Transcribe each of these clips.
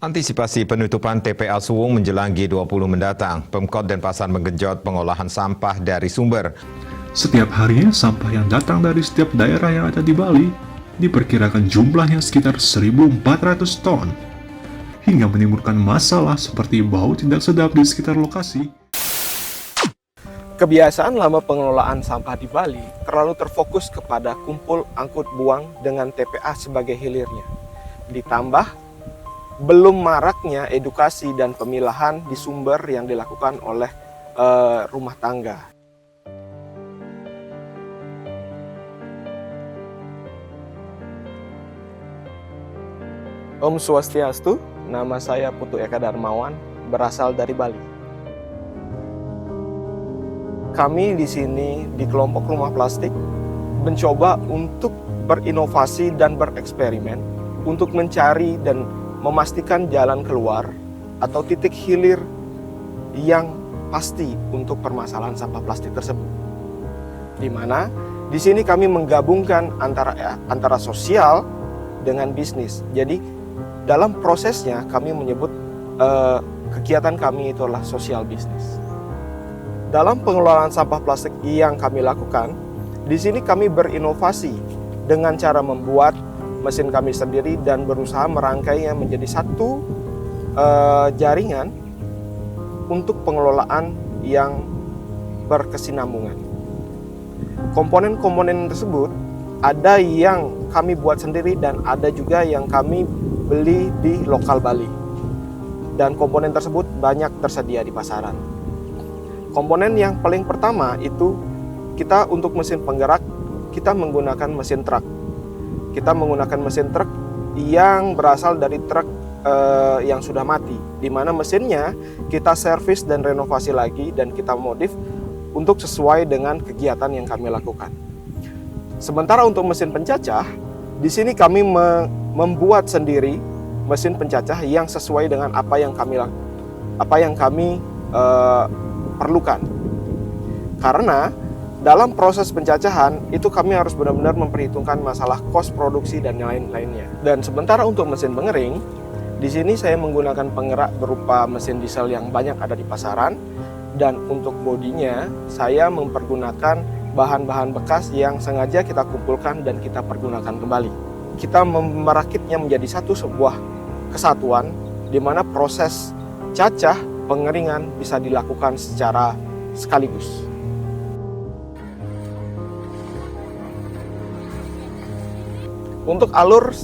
Antisipasi penutupan TPA Suwung menjelang G20 mendatang, Pemkot Denpasar menggenjot pengolahan sampah dari sumber. Setiap harinya sampah yang datang dari setiap daerah yang ada di Bali diperkirakan jumlahnya sekitar 1.400 ton, hingga menimbulkan masalah seperti bau tidak sedap di sekitar lokasi. Kebiasaan lama pengelolaan sampah di Bali terlalu terfokus kepada kumpul angkut buang dengan TPA sebagai hilirnya. Ditambah belum maraknya edukasi dan pemilahan di sumber yang dilakukan oleh rumah tangga. Om Swastiastu, nama saya Putu Eka Darmawan, berasal dari Bali. Kami di sini di kelompok rumah plastik mencoba untuk berinovasi dan bereksperimen untuk mencari dan memastikan jalan keluar atau titik hilir yang pasti untuk permasalahan sampah plastik tersebut. Di mana di sini kami menggabungkan antara sosial dengan bisnis. Jadi dalam prosesnya kami menyebut kegiatan kami itu adalah sosial bisnis. Dalam pengelolaan sampah plastik yang kami lakukan, di sini kami berinovasi dengan cara membuat mesin kami sendiri dan berusaha merangkainya menjadi satu jaringan untuk pengelolaan yang berkesinambungan. Komponen-komponen tersebut ada yang kami buat sendiri dan ada juga yang kami beli di lokal Bali. Dan komponen tersebut banyak tersedia di pasaran. Komponen yang paling pertama itu kita untuk mesin penggerak, kita menggunakan mesin truk. Kita menggunakan mesin truk yang berasal dari truk yang sudah mati, di mana mesinnya kita servis dan renovasi lagi dan kita modif untuk sesuai dengan kegiatan yang kami lakukan. Sementara untuk mesin pencacah, di sini kami membuat sendiri mesin pencacah yang sesuai dengan apa yang kami perlukan. Karena dalam proses pencacahan itu kami harus benar-benar memperhitungkan masalah kos produksi dan lain-lainnya. Dan sementara untuk mesin pengering, di sini saya menggunakan penggerak berupa mesin diesel yang banyak ada di pasaran, dan untuk bodinya saya mempergunakan bahan-bahan bekas yang sengaja kita kumpulkan dan kita pergunakan kembali. Kita merakitnya menjadi sebuah kesatuan di mana proses cacah pengeringan bisa dilakukan secara sekaligus. Untuk alur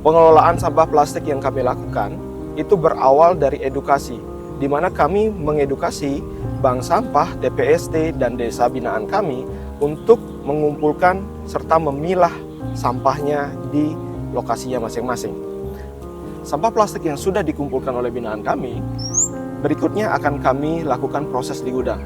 pengelolaan sampah plastik yang kami lakukan, itu berawal dari edukasi, di mana kami mengedukasi bank sampah, DPST, dan desa binaan kami untuk mengumpulkan serta memilah sampahnya di lokasinya masing-masing. Sampah plastik yang sudah dikumpulkan oleh binaan kami, berikutnya akan kami lakukan proses di gudang,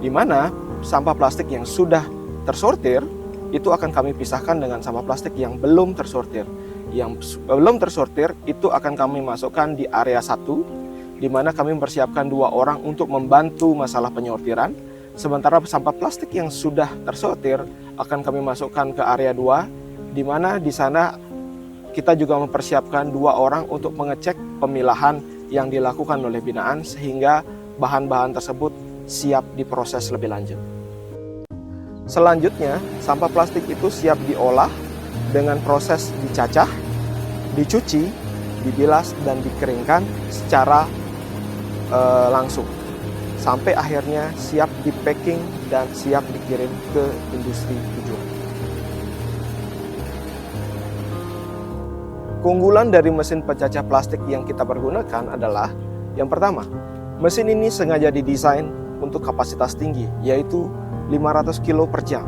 di mana sampah plastik yang sudah tersortir itu akan kami pisahkan dengan sampah plastik yang belum tersortir. Yang belum tersortir itu akan kami masukkan di area 1, di mana kami mempersiapkan 2 orang untuk membantu masalah penyortiran. Sementara sampah plastik yang sudah tersortir akan kami masukkan ke area 2, di mana di sana kita juga mempersiapkan 2 orang untuk mengecek pemilahan yang dilakukan oleh binaan sehingga bahan-bahan tersebut siap diproses lebih lanjut. Selanjutnya, sampah plastik itu siap diolah dengan proses dicacah, dicuci, dibilas, dan dikeringkan secara langsung. Sampai akhirnya siap di-packing dan siap dikirim ke industri tujuan. Keunggulan dari mesin pencacah plastik yang kita pergunakan adalah, yang pertama, mesin ini sengaja didesain untuk kapasitas tinggi, yaitu 500 kilo per jam.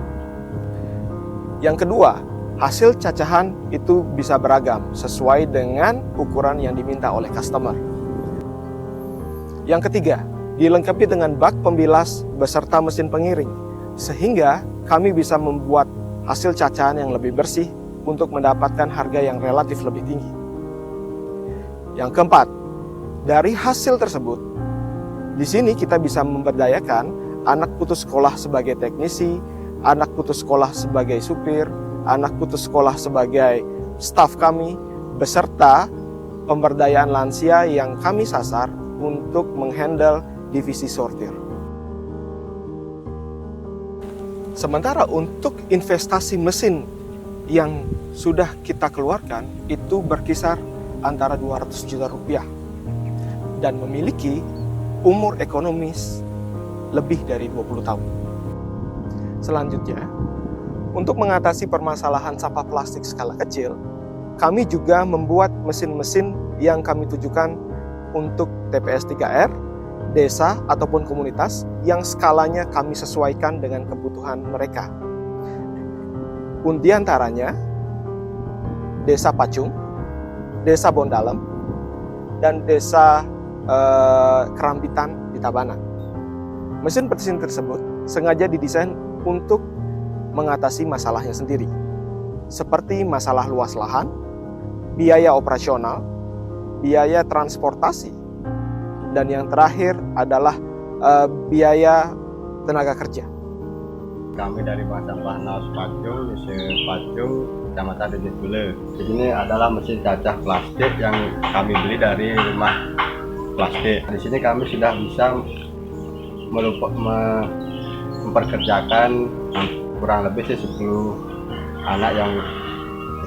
Yang kedua, hasil cacahan itu bisa beragam sesuai dengan ukuran yang diminta oleh customer. Yang ketiga, dilengkapi dengan bak pembilas beserta mesin pengiring, sehingga kami bisa membuat hasil cacahan yang lebih bersih untuk mendapatkan harga yang relatif lebih tinggi. Yang keempat, dari hasil tersebut, di sini kita bisa memberdayakan anak putus sekolah sebagai teknisi, anak putus sekolah sebagai supir, anak putus sekolah sebagai staf kami, beserta pemberdayaan lansia yang kami sasar untuk menghandle divisi sortir. Sementara untuk investasi mesin yang sudah kita keluarkan itu berkisar antara 200 juta rupiah dan memiliki umur ekonomis lebih dari 20 tahun. Selanjutnya, untuk mengatasi permasalahan sampah plastik skala kecil, kami juga membuat mesin-mesin yang kami tujukan untuk TPS 3R, desa ataupun komunitas yang skalanya kami sesuaikan dengan kebutuhan mereka. Di antaranya, Desa Pacung, Desa Bondalem, dan Desa Kerambitan di Tabanan. Mesin petisin tersebut sengaja didesain untuk mengatasi masalahnya sendiri, seperti masalah luas lahan, biaya operasional, biaya transportasi, dan yang terakhir adalah biaya tenaga kerja. Kami dari Bank Sampah Naus Pacung, Desa Pacung, Kecamatan Dejit Bule. Ini adalah mesin cacah plastik yang kami beli dari rumah plastik. Di sini kami sudah bisa memperkerjakan kurang lebih 10 anak yang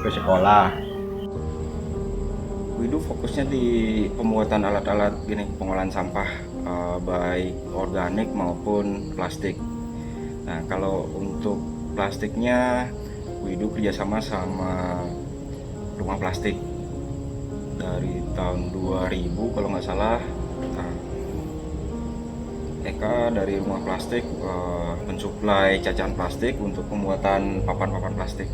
ke sekolah. WIDU fokusnya di pembuatan alat-alat pengolahan sampah, baik organik maupun plastik. Nah, kalau untuk plastiknya WIDU kerjasama sama rumah plastik dari tahun 2000 kalau nggak salah. Nah, Eka dari rumah plastik mensuplai cacahan plastik untuk pembuatan papan-papan plastik.